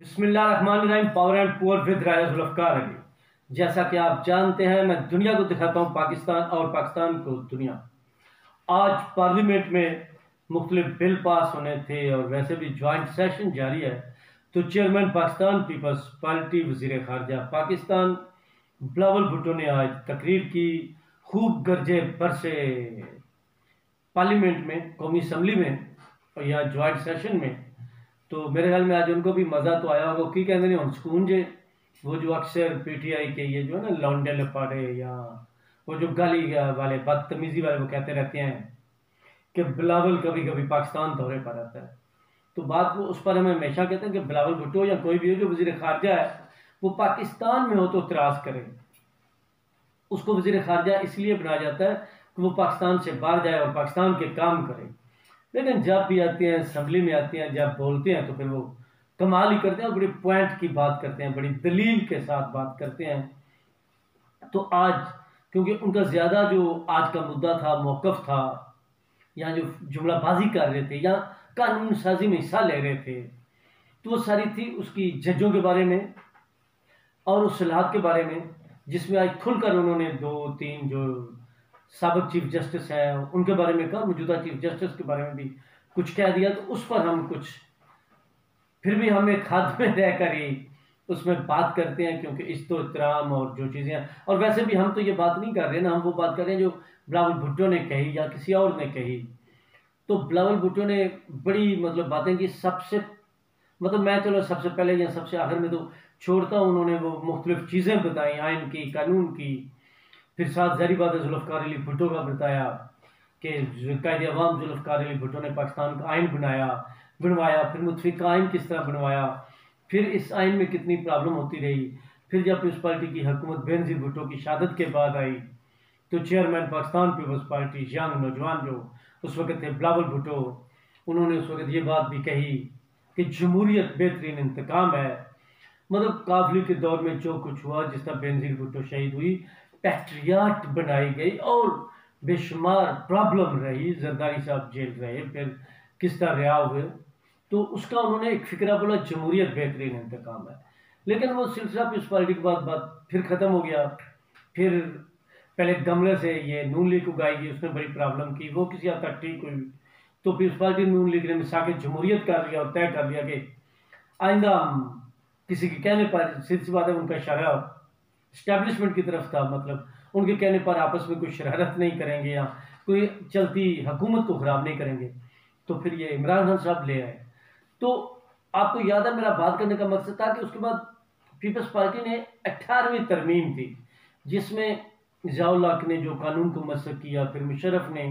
बिस्मिल्लाहिर्रहमानिर्रहीम। पावर एंड पुअर विद राजा जुल्फ़कार अली। जैसा कि आप जानते हैं, मैं दुनिया को दिखाता हूँ पाकिस्तान और पाकिस्तान को दुनिया। आज पार्लियामेंट में मुख्तलिफ बिल पास होने थे और वैसे भी ज्वाइंट सेशन जारी है, तो चेयरमैन पाकिस्तान पीपल्स पार्टी वज़ीर ख़ारजा पाकिस्तान बिलावल भुट्टो ने आज तकरीर की। खूब गरजे बरसे पार्लियामेंट में, कौमी असम्बली में और या ज्वाइंट सेशन में। तो मेरे ख्याल में आज उनको भी मज़ा तो आया होगा कि कहते नहीं हम सुकून जे वो जो अक्सर पीटीआई के ये जो है ना लौंडे लपाड़े या वो जो गाली वाले बदतमीजी वाले वो कहते रहते हैं कि बिलावल कभी कभी पाकिस्तान दौरे पर आता है। तो बात वो उस पर हमें हमेशा कहते हैं कि बिलावल भुट्टो या कोई भी हो जो वज़ीर ख़ारजा है वो पाकिस्तान में हो तो इतराज़ करे। उसको वज़ीर ख़ारजा इसलिए बनाया जाता है कि वो पाकिस्तान से बाहर जाए और पाकिस्तान के काम करे। लेकिन जब भी आते हैं असम्बली में आते हैं, जब बोलते हैं तो फिर वो कमाल ही करते हैं और बड़ी पॉइंट की बात करते हैं, बड़ी दलील के साथ बात करते हैं। तो आज क्योंकि उनका ज़्यादा जो आज का मुद्दा था, मौक़िफ़ था, या जो जुमलाबाजी कर रहे थे या कानून साजी में हिस्सा ले रहे थे, तो वो सारी थी उसकी जजों के बारे में और उस सलाहत के बारे में, जिसमें आज खुलकर उन्होंने दो तीन जो साबिक चीफ जस्टिस हैं उनके बारे में कहा, मौजूदा चीफ जस्टिस के बारे में भी कुछ कह दिया। तो उस पर हम कुछ फिर भी हम एक हद में रहकर ही उसमें बात करते हैं, क्योंकि इस तो एहतराम और जो चीज़ें हैं, और वैसे भी हम तो ये बात नहीं कर रहे ना, हम वो बात कर रहे हैं जो बिलावल भुट्टो ने कही या किसी और ने कही। तो बिलावल भुट्टो ने बड़ी बातें की। सबसे मैं चलो सबसे पहले या सबसे आखिर में तो छोड़ता हूँ, उन्होंने वो मुख्तलिफ चीज़ें बताई आइन की, कानून की। फिर साथ ज़ाहिर बात है जुल्फ़कार अली भुट्टो का बताया कि कायदे अवाम जुल्फ़कार अली भुट्टो ने पाकिस्तान का आइन बनवाया। फिर मुतफ़िक़ा आइन किस तरह बनवाया, फिर इस आइन में कितनी प्रॉब्लम होती रही। फिर जब पीपल्स पार्टी की हुकूमत बेनज़ीर भुट्टो की शहादत के बाद आई, तो चेयरमैन पाकिस्तान पीपल्स पार्टी यंग नौजवान जो उस वक़्त थे बिलावल भुट्टो, उन्होंने उस वक़्त ये बात भी कही कि जमहूरियत बेहतरीन इंतकाम है। काफिले के दौर में जो कुछ हुआ, जिस तरह बेनज़ीर भुट्टो शहीद हुई, पैट्रियाट बनाई गई और बेशुमार प्रॉब्लम रही। जरदारी साहब जेल रहे, फिर किस तरह रिहा हुए, तो उसका उन्होंने एक फिक्रा बोला, जमहूरियत बेहतरीन इंतकाम है। लेकिन वो सिलसिला पीपल्स पार्टी के बाद बात फिर ख़त्म हो गया। फिर पहले गमले से ये नून लीग उगाएगी, उसने बड़ी प्रॉब्लम की, वो किसी हद तक ठीक हुई। तो पीपल्स पार्टी नून लीग ने मिसा के जमहूरियत कर लिया और तय कर लिया कि आइंदा किसी के कहने पर, सीधी सी बात है, उनका इशारा इस्टेब्लिशमेंट की तरफ था, उनके कहने पर आपस में कोई शरारत नहीं करेंगे या कोई चलती हुकूमत को ख़राब नहीं करेंगे। तो फिर ये इमरान खान साहब ले आए। तो आपको याद है मेरा बात करने का मकसद था कि उसके बाद पीपल्स पार्टी ने 18वीं तरमीम थी, जिसमें ज़ियाउल हक ने जो कानून को मसक किया, फिर मुशर्रफ ने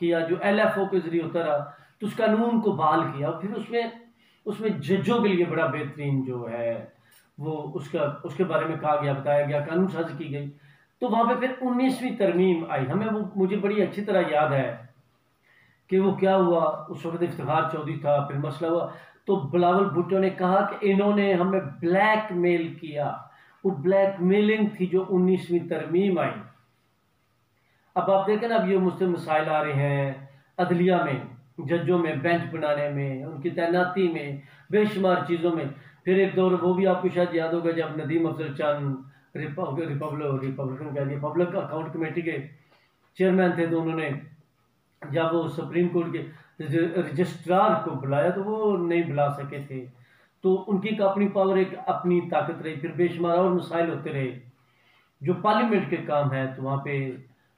किया जो LFO के ज़रिए होता रहा, तो उस कानून को बहाल किया। फिर उसमें जजों के लिए बड़ा बेहतरीन जो है वो उसके बारे में कहा गया, बताया गया, कानून साजी की गई। तो वहाँ पे फिर 19वीं तरमीम आई। मुझे बड़ी अच्छी तरह याद है कि वो क्या हुआ। उस वक्त इफ्तिखार चौधरी था, फिर मसला हुआ, तो बिलावल भुट्टो ने कहा कि इन्होंने हमें ब्लैकमेल किया। वो ब्लैकमेलिंग थी जो 19वीं तरमीम आई। अब आप देखें ना, अब ये मुझसे मसाइल आ रहे हैं अदलिया में, जजों में, बेंच बनाने में, उनकी तैनाती में, बेशुमार चीज़ों में। फिर एक दौर वो भी आपको शायद याद होगा जब नदीम अफजल चंद रिपब्लिकन कह दिए पब्लिक अकाउंट कमेटी के चेयरमैन थे, तो उन्होंने जब वो सुप्रीम कोर्ट के रजिस्ट्रार को बुलाया तो वो नहीं बुला सके थे। तो उनकी एक अपनी पावर, एक अपनी ताकत रही। फिर बेशुमार और मसाइल होते रहे जो पार्लियामेंट के काम है, तो वहाँ पे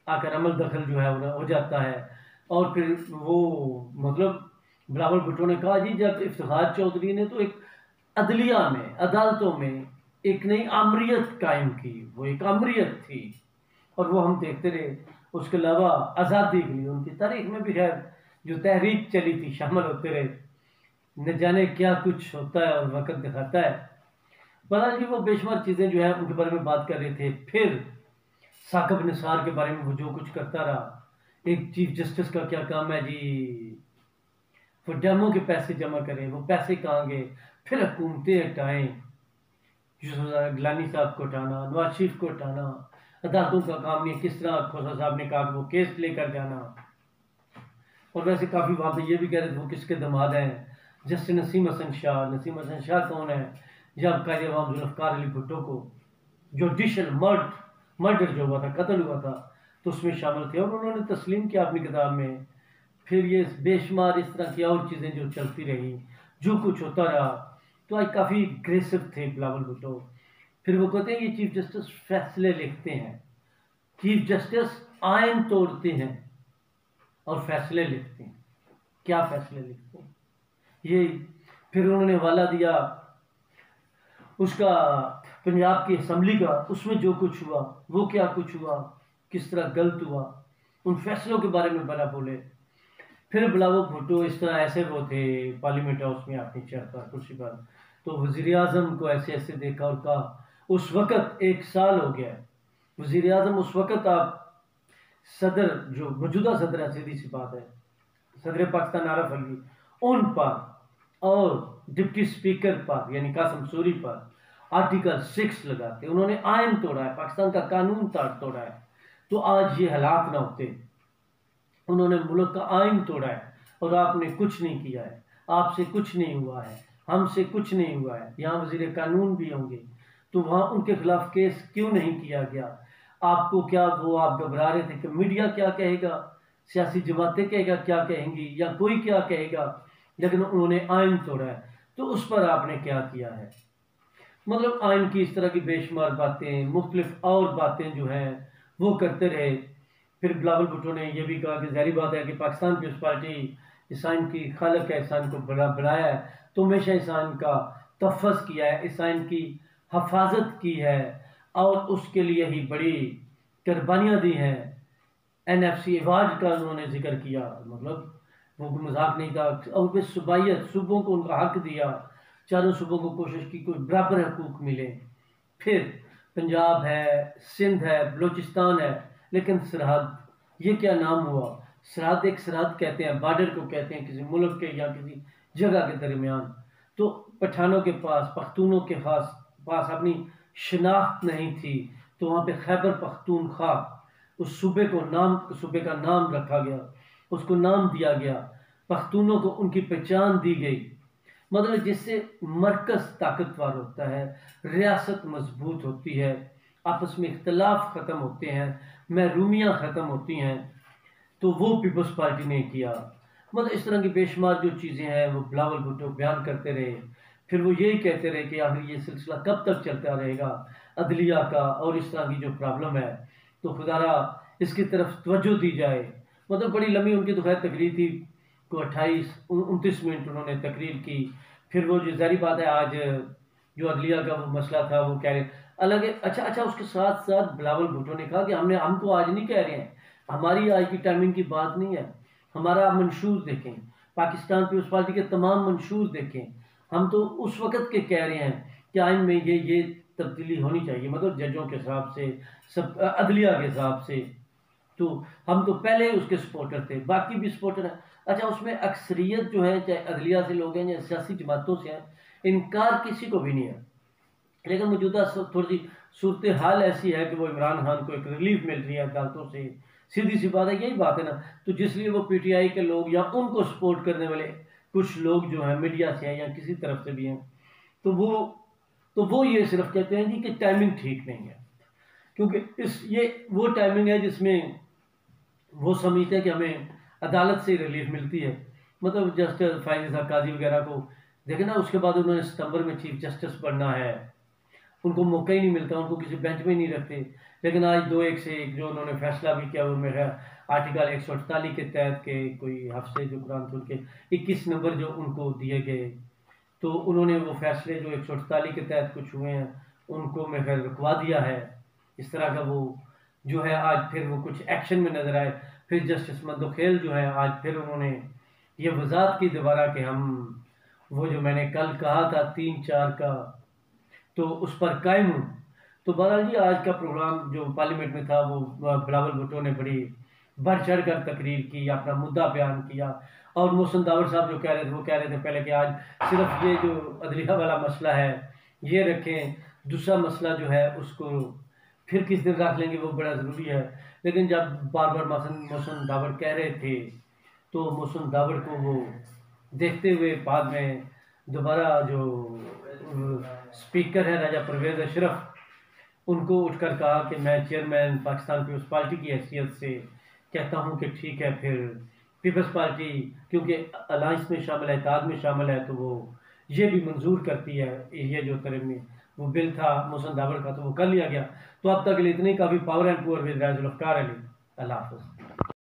आकर अमल दखल जो है हो जाता है। और फिर वो बिलावल भुट्टो ने कहा जी, जब इफ्तिखार चौधरी ने तो एक अदलिया में, अदालतों में एक नई आमरीत कायम की, वो एक आमरीत थी और वो हम देखते रहे। उसके अलावा आज़ादी के लिए उनकी तारीख में भी खैर जो तहरीक चली थी, शामिल होते रहे। न जाने क्या कुछ होता है और वक्त दिखाता है। बहरहाल जी, वो बेशुमार चीज़ें जो है उनके बारे में बात कर रहे थे। फिर साकिब निसार के बारे में वो जो कुछ करता रहा, एक चीफ जस्टिस का क्या काम है जी, वो डैमों के पैसे जमा करें, वो पैसे कहाँ गए, फिर हुकूमतें हटाएं, यूसुफ गिलानी साहब को हटाना, नवाज शरीफ को हटाना, अदालतों का काम नहीं। किस तरह खोसा साहब ने कहा कि वो केस लेकर जाना। और वैसे काफ़ी वहाँ पे ये भी कह रहे थे वो किसके दामाद हैं, जस्टिस नसीम हसन शाह। नसीम हसन शाह कौन है? जब कायदे आवाम जुल्फ़िकार अली भुट्टो को जुडिशल मर्डर जो हुआ था, कत्ल हुआ था, तो उसमें शामिल थे और उन्होंने तस्लीम किया अपनी किताब में। फिर ये बेशुमार इस तरह की और चीज़ें जो चलती रही, जो कुछ होता रहा, तो आज काफ़ी अग्रेसिव थे बिलावल भुट्टो। फिर वो कहते हैं ये चीफ जस्टिस फैसले लिखते हैं, चीफ जस्टिस आयन तोड़ते हैं और फैसले लिखते हैं। क्या फैसले लिखते हैं ये? फिर उन्होंने हवाला दिया उसका पंजाब की असम्बली का, उसमें जो कुछ हुआ वो क्या कुछ हुआ, किस तरह गलत हुआ, उन फैसलों के बारे में बड़ा बोले। फिर बिलावल भुट्टो इस तरह ऐसे वो थे पार्लियामेंट हाउस में अपनी चेयर पर कुर्सी पर, तो वज़ीर आज़म को ऐसे ऐसे देखा और कहा, उस वक़्त 1 साल हो गया है, वज़ीर आज़म उस वक़्त आप सदर जो मौजूदा सदर है, सीधी सी बात है, सदर पाकिस्तान आरिफ अलवी, उन पर और डिप्टी स्पीकर पर यानी कासिम सूरी पर आर्टिकल 6 लगाते, उन्होंने आयन तोड़ा है, पाकिस्तान का कानून तोड़ा है, तो आज ये हालात ना होते। उन्होंने मुल्क का आयन तोड़ा है और आपने कुछ नहीं किया है, आपसे कुछ नहीं हुआ है, हमसे कुछ नहीं हुआ है। यहाँ वज़ीर कानून भी होंगे, तो वहाँ उनके खिलाफ केस क्यों नहीं किया गया? आपको क्या वो आप घबरा रहे थे कि मीडिया क्या कहेगा, सियासी जमातें कहेगा क्या कहेंगी, या कोई क्या कहेगा? लेकिन उन्होंने आयन तोड़ा है, तो उस पर आपने क्या किया है? मतलब आयन की इस तरह की बेशुमार बातें, मुख्तलिफ और बातें जो हैं वो करते रहे। फिर बिलावल भुट्टो ने यह भी कहा कि ज़ाहिर बात है कि पाकिस्तान पीपल्स पार्टी इस आयन की खालक है, इस आयन को बनाया है, तो हमेशा इस आयन का तहफ़्फ़ुज़ किया है, इस आयन की हफाजत की है और उसके लिए ही बड़ी कुर्बानियाँ दी हैं। NFC अवार्ड का उन्होंने जिक्र किया, मतलब वो मजाक नहीं था। और फिर सूबाइयत, सूबों को उनका हक दिया, चारों सूबों को कोशिश की कोई बराबर हकूक मिले। फिर पंजाब है, सिंध है, बलूचिस्तान है, लेकिन सरहद, ये क्या नाम हुआ? सरहद एक सरहद कहते हैं, बॉर्डर को कहते हैं किसी मुल्क के या किसी जगह के दरमियान। तो पठानों के पास, पख्तूनों के पास अपनी शनाख्त नहीं थी, तो वहाँ पे खैबर पख्तूनख्वा उस सूबे का नाम रखा गया, उसको नाम दिया गया, पख्तूनों को उनकी पहचान दी गई। मतलब जिससे मरकज़ ताकतवर होता है, रियासत मजबूत होती है, आपस में इख्तलाफ ख़त्म होते हैं, महरूमियाँ ख़त्म होती हैं, तो वो पीपल्स पार्टी ने किया। मतलब इस तरह की बेशुमार जो चीज़ें हैं वो बिलावल भुट्टो बयान करते रहे। फिर वो यही कहते रहे कि आखिर ये सिलसिला कब तक चलता रहेगा अदलिया का, और इस तरह की जो प्रॉब्लम है तो खुदारा इसकी तरफ तवज्जो दी जाए। मतलब बड़ी लंबी उनकी तो खैर तकरीर थी, को 28-29 मिनट उन्होंने तकरीर की। फिर वो जो ज़ाहिर बात है आज जो अदलिया का वो मसला था वो कह रहे अलग है। अच्छा, उसके साथ साथ बिलावल भुट्टो ने कहा कि हम तो आज नहीं कह रहे हैं, हमारी आज की टाइमिंग की बात नहीं है, हमारा आप मंशूर देखें, पाकिस्तान पीपल्स पार्टी के तमाम मंशूर देखें, हम तो उस वक़्त के कह रहे हैं कि आइन में ये तब्दीली होनी चाहिए, मतलब जजों के हिसाब से, सब अदलिया के हिसाब से। तो हम तो पहले उसके सपोर्टर थे, बाकी भी सपोर्टर हैं। अच्छा, उसमें अक्सरियत जो है, चाहे अदलिया से लोग हैं या सियासी जमातों से हैं, इनकार किसी को भी नहीं है। लेकिन मौजूदा थोड़ी सी सूरत हाल ऐसी है कि वो इमरान खान को एक रिलीफ मिल रही है अदालतों से, सीधी सी बात है, यही बात है ना। तो जिसलिए वो PTI के लोग या उनको सपोर्ट करने वाले कुछ लोग जो हैं मीडिया से हैं या किसी तरफ से भी हैं, तो वो ये सिर्फ कहते हैं जी कि टाइमिंग ठीक नहीं है, क्योंकि ये वो टाइमिंग है जिसमें वो समझते हैं कि हमें अदालत से रिलीफ मिलती है। मतलब जस्टिस फाइज काजी वगैरह को देखे ना, उसके बाद उन्होंने सितंबर में चीफ जस्टिस बनना है, उनको मौका ही नहीं मिलता, उनको किसी बेंच में नहीं रखते। लेकिन आज 2-1 से एक जो उन्होंने फैसला भी किया, वो मेरा आर्टिकल 148 के तहत के कोई हफ्ते जो कुरान सुन के 21 नंबर जो उनको दिए गए, तो उन्होंने वो फैसले जो 148 के तहत कुछ हुए हैं उनको मैं खैर रुकवा दिया है। इस तरह का वो जो है आज फिर वो कुछ एक्शन में नजर आए। फिर जस्टिस मंदोखेल जो है आज फिर उन्होंने ये वजाहत की दोबारा कि हम वो जो मैंने कल कहा था 3-4 का, तो उस पर कायम हूँ। तो बहरहाल जी आज का प्रोग्राम जो पार्लियामेंट में था वो बिलावल भुट्टो ने बड़ी बढ़ चढ़ कर तकरीर की, अपना मुद्दा बयान किया। और मोहसिन दावर साहब जो कह रहे थे वो कह रहे थे पहले कि आज सिर्फ ये जो अदलिया वाला मसला है ये रखें, दूसरा मसला जो है उसको फिर किस दिन रख लेंगे, वो बड़ा ज़रूरी है। लेकिन जब बार बार मोहसिन दावर कह रहे थे तो मोहसिन दावर को वो देखते हुए बाद में दोबारा जो स्पीकर है राजा परवेज़ अशरफ, उनको उठकर कहा कि मैं चेयरमैन पाकिस्तान पीपल्स पार्टी की हैसियत से कहता हूं कि ठीक है, फिर पीपल्स पार्टी क्योंकि अलायंस में शामिल है, इत्तेहाद में शामिल है, तो वो ये भी मंजूर करती है, ये जो तरह वो बिल था मोहसिन दावर का, तो वो कर लिया गया। तो अब तक के लिए इतनी काफ़ी। पावर एंड पुअर विद राजुल अफ्कार अली। अल्लाह हाफ़िज़।